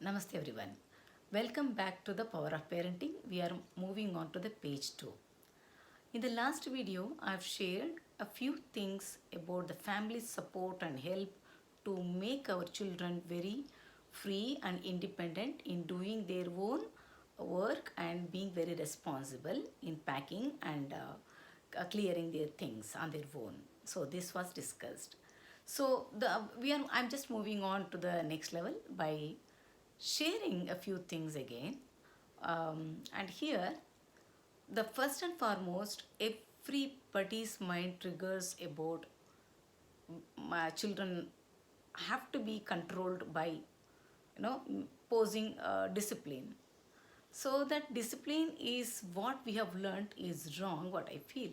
Namaste everyone. Welcome back to the Power of Parenting. We are moving on to the page 2. In the last video, I've shared a few things about the family support and help to make our children very free and independent in doing their own work and being very responsible in packing and clearing their things on their own. So this was discussed. So I'm just moving on to the next level by sharing a few things again. And here, the first and foremost, everybody's mind triggers about my children have to be controlled by, posing discipline. So that discipline is what we have learned is wrong, what I feel.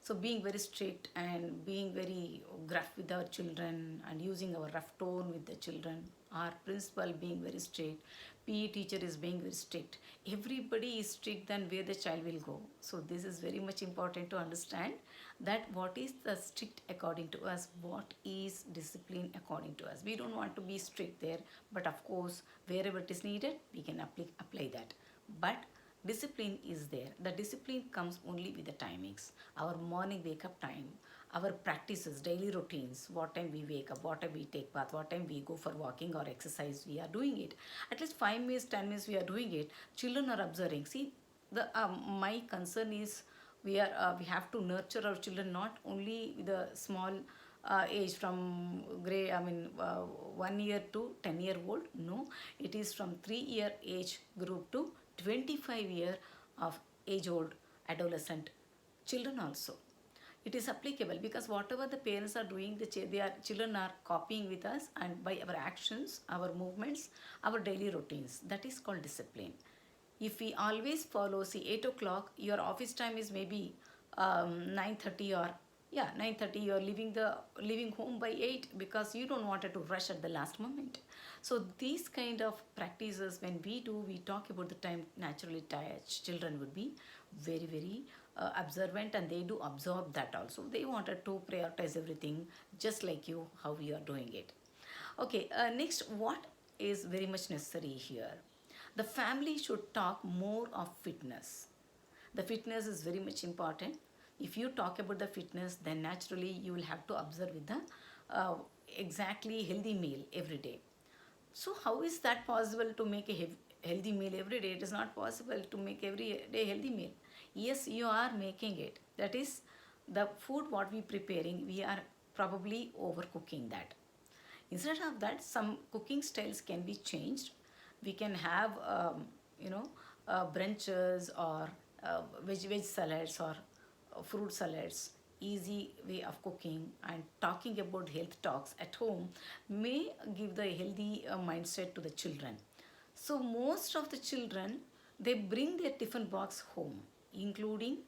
So being very strict and being very gruff with our children and using our rough tone with the children, our principal being very strict, PE teacher is being very strict. Everybody is strict, then where the child will go. So this is very much important to understand that what is the strict according to us, what is discipline according to us. We don't want to be strict there, but of course wherever it is needed, we can apply that. But discipline is there. The discipline comes only with the timings. Our morning wake up time, our practices, daily routines, what time we wake up, what time we take bath, what time we go for walking or exercise, we are doing it. At least 5 minutes, 10 minutes we are doing it. Children are observing. See, the my concern is we have to nurture our children not only with a small age from 1 year to 10-year old. No, it is from 3-year age group to 25-year of age old adolescent children also. It is applicable because whatever the parents are doing, their children are copying with us, and by our actions, our movements, our daily routines. That is called discipline. If we always follow, see, 8 o'clock, your office time is maybe 9:30 or 9:30. You're leaving home by 8 because you don't want to rush at the last moment. So these kind of practices, when we talk about the time, naturally tired children would be very, very observant, and they do absorb that also. They wanted to prioritize everything just like you, how you are doing it. Okay, next, what is very much necessary here? The family should talk more of fitness. The fitness is very much important. If you talk about the fitness, then naturally you will have to observe with the exactly healthy meal every day. So how is that possible to make a healthy meal every day? It is not possible to make every day healthy meal. Yes, you are making it. That is the food what we preparing, we are probably overcooking that. Instead of that, some cooking styles can be changed. We can have, brunches or veg salads or fruit salads. Easy way of cooking and talking about health talks at home may give the healthy mindset to the children. So most of the children, they bring their tiffin box home, including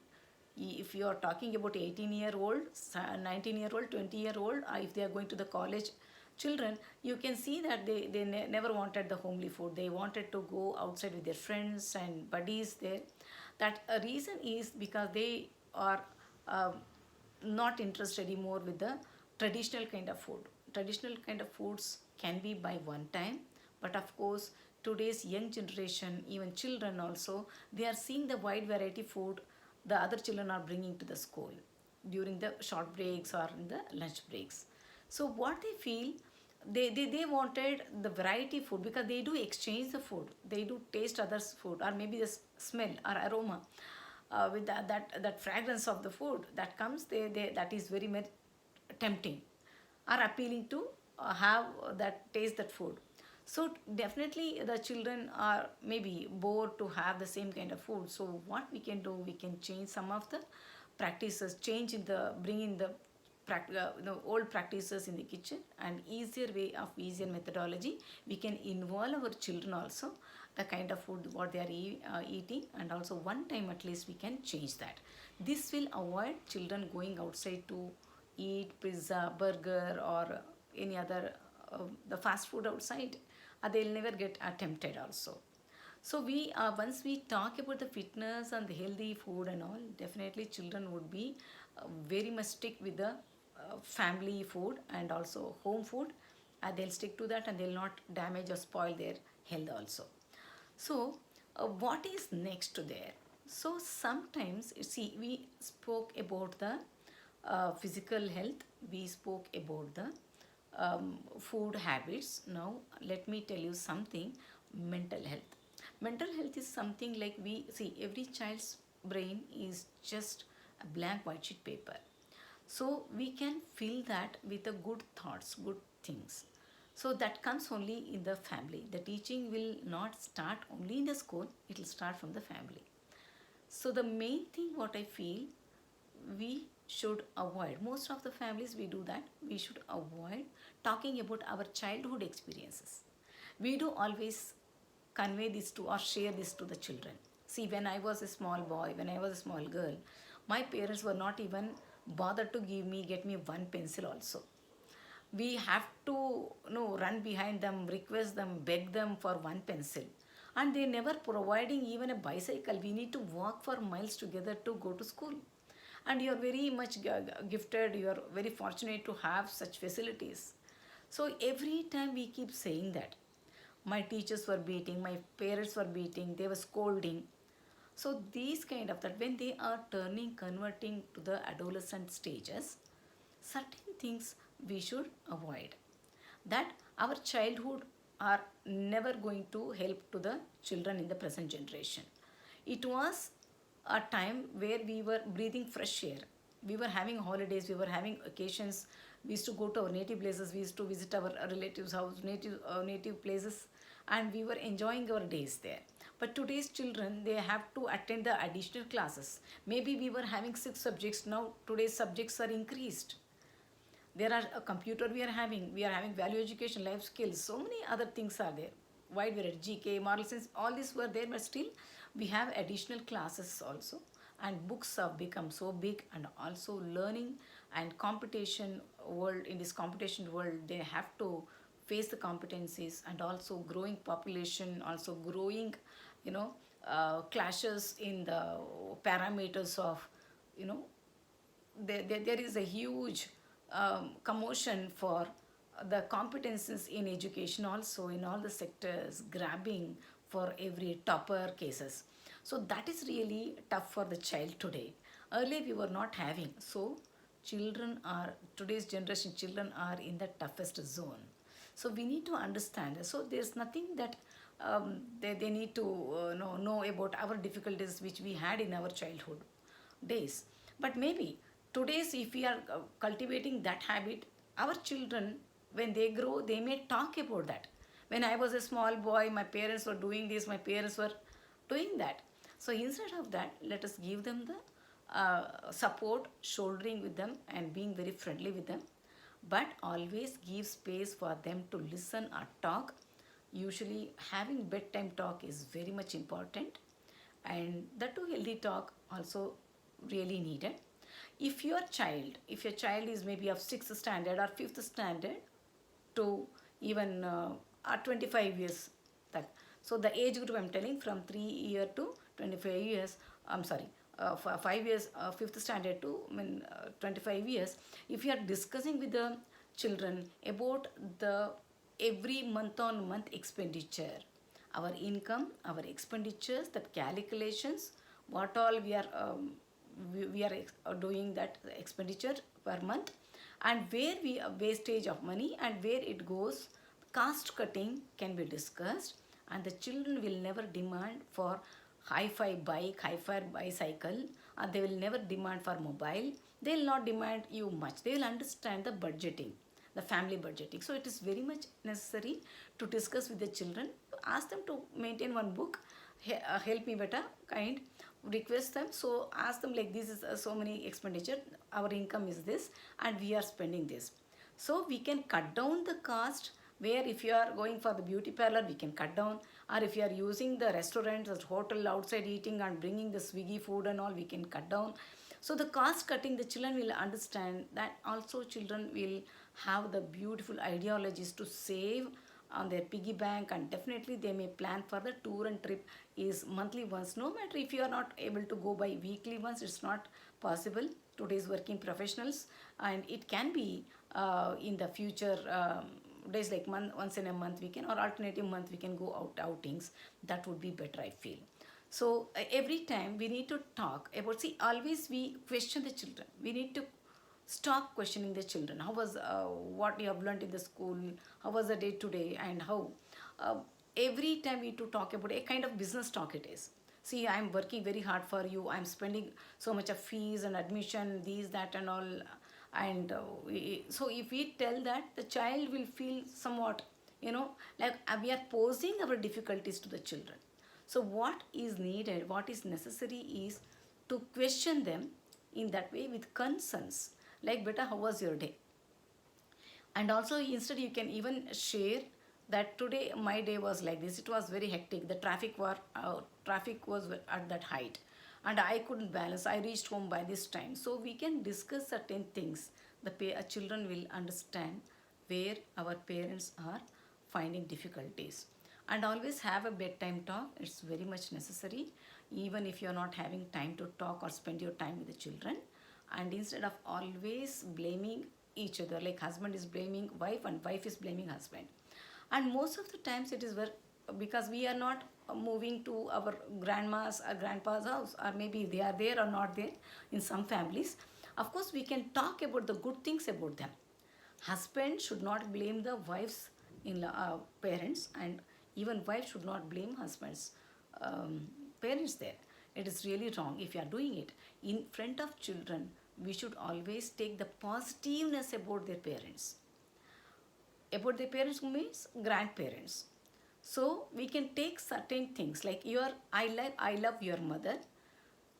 if you are talking about 18-year-old, 19-year-old, 20-year-old, if they are going to the college children, you can see that they never wanted the homely food. They wanted to go outside with their friends and buddies there. That a reason is because they are not interested anymore with the traditional kind of food. Traditional kind of foods can be by one time, but of course today's young generation, even children also, they are seeing the wide variety food the other children are bringing to the school during the short breaks or in the lunch breaks. So what they feel, they wanted the variety food because they do exchange the food, they do taste others food, or maybe the smell or aroma with that fragrance of the food that comes, that is very much tempting or appealing to have that taste that food. So definitely the children are maybe bored to have the same kind of food. So what we can do, we can change some of the practices, change in the bring in the old practices in the kitchen, and easier way of easier methodology. We can involve our children also the kind of food what they are eating, and also one time at least we can change that. This will avoid children going outside to eat pizza, burger, or any other the fast food outside. They'll never get tempted also. So we once we talk about the fitness and the healthy food and all, definitely children would be very much stick with the family food and also home food. They'll stick to that, and they'll not damage or spoil their health also. So, what is next to there? So, sometimes, see, we spoke about the physical health, we spoke about the food habits. Now, let me tell you something, mental health. Mental health is something like we see, every child's brain is just a blank white sheet paper. So we can fill that with the good thoughts, good things. So that comes only in the family. The teaching will not start only in the school, it will start from the family. So the main thing what I feel we should avoid, most of the families we do that, we should avoid talking about our childhood experiences. We do always convey this to or share this to the children. See, when I was a small boy, when I was a small girl, my parents were not even bothered to get me one pencil also. We have to run behind them, request them, beg them for one pencil, and they never providing even a bicycle. We need to walk for miles together to go to school. And you are very much gifted, you are very fortunate to have such facilities. So every time we keep saying that my teachers were beating, my parents were beating, they were scolding. So these kind of that, when they are converting to the adolescent stages, certain things we should avoid. That our childhood are never going to help to the children in the present generation. It was a time where we were breathing fresh air. We were having holidays, we were having occasions. We used to go to our native places, we used to visit our relatives' house, native places, and we were enjoying our days there. But today's children, they have to attend the additional classes. Maybe we were having 6 subjects, now today's subjects are increased. There are a computer we are having value education, life skills, so many other things are there. Wide variety, GK, moral science, all these were there, but still we have additional classes also. And books have become so big, and also learning and competition world, in this competition world they have to face the competencies, and also growing population, also growing, you know clashes in the parameters of, you know there is a huge commotion for the competences in education, also in all the sectors, grabbing for every topper cases. So that is really tough for the child today. Earlier we were not having. So children are, today's generation children are in the toughest zone. So we need to understand. So there's nothing that they need to know about our difficulties which we had in our childhood days. But maybe today's, if we are cultivating that habit, our children, when they grow, they may talk about that. When I was a small boy, my parents were doing this, my parents were doing that. So instead of that, let us give them the support, shouldering with them and being very friendly with them. But always give space for them to listen or talk. Usually having bedtime talk is very much important, and that too healthy talk also really needed. If your child is maybe of 6th standard or 5th standard to even 25 years, that, so the age group I'm telling from 3 year to 25 years, I'm sorry, for 5 years, 5th standard to 25 years, if you are discussing with the children about the every month on month expenditure, our income, our expenditures, that calculations, what all we are doing that expenditure per month, and where we wastage of money and where it goes, cost cutting can be discussed. And the children will never demand for hi-fi bike, hi-fi bicycle, and they will never demand for mobile. They will not demand you much. They will understand the budgeting, the family budgeting. So it is very much necessary to discuss with the children. Ask them to maintain one book, help me better, kind, request them. So ask them like, this is so many expenditure, our income is this, and we are spending this. So we can cut down the cost, where if you are going for the beauty parlor, we can cut down, or if you are using the restaurants or hotel outside eating and bringing the Swiggy food and all, we can cut down. So the cost cutting, the children will understand that. Also children will have the beautiful ideologies to save on their piggy bank, and definitely they may plan for the tour and trip is monthly once. No matter if you are not able to go by weekly once, it's not possible. Today's working professionals, and it can be in the future days like once in a month we can, or alternative month we can go outings. That would be better, I feel. So every time we need to talk about, see, always we question the children. We need to stop questioning the children. How was what you have learned in the school? How was the day today? And how uh, every time we to talk about a kind of business talk it is. See, I'm working very hard for you. I'm spending so much of fees and admission, these, that, and all. And so if we tell that, the child will feel somewhat, like we are posing our difficulties to the children. So what is needed, what is necessary is to question them in that way with concerns. Like, beta, how was your day? And also, instead, you can even share that today my day was like this. It was very hectic. The traffic was at that height, and I couldn't balance. I reached home by this time. So we can discuss certain things. Children will understand where our parents are finding difficulties. And always have a bedtime talk. It's very much necessary, even if you're not having time to talk or spend your time with the children. And instead of always blaming each other, like husband is blaming wife and wife is blaming husband. And most of the times it is because we are not moving to our grandma's or grandpa's house, or maybe they are there or not there in some families. Of course, we can talk about the good things about them. Husband should not blame the wife's parents, and even wife should not blame husband's parents there. It is really wrong if you are doing it. In front of children, we should always take the positiveness about their parents. About their parents means grandparents. So we can take certain things like I love your mother.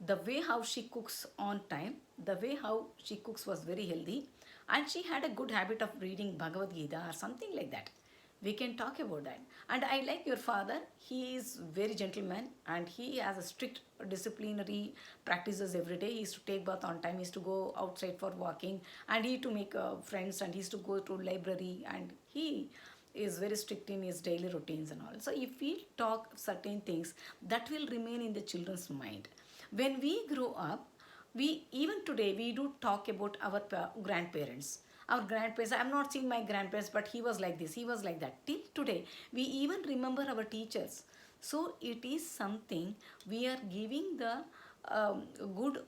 The way how she cooks on time, the way how she cooks was very healthy, and she had a good habit of reading Bhagavad Gita or something like that. We can talk about that. And I like your father. He is very gentleman, and he has a strict disciplinary practices every day. He used to take bath on time. He used to go outside for walking, and he to make friends, and he used to go to library, and he is very strict in his daily routines and all. So if we talk certain things, that will remain in the children's mind. When we grow up, we even today we do talk about our grandparents. Our grandparents, I'm not seeing my grandparents, but he was like this, he was like that. Till today, we even remember our teachers. So it is something we are giving the good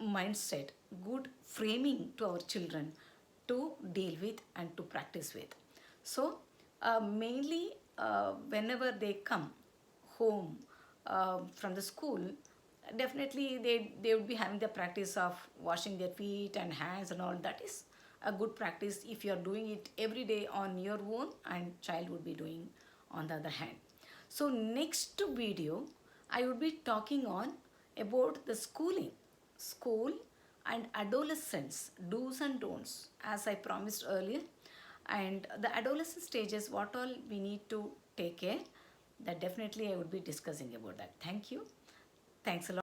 mindset, good framing to our children to deal with and to practice with. So mainly whenever they come home from the school, definitely they would be having the practice of washing their feet and hands and all. That is a good practice if you are doing it every day on your own, and child would be doing on the other hand. So next video I would be talking on about the school and adolescence, do's and don'ts, as I promised earlier. And the adolescent stages, what all we need to take care, that definitely I would be discussing about that. Thank you. Thanks a lot.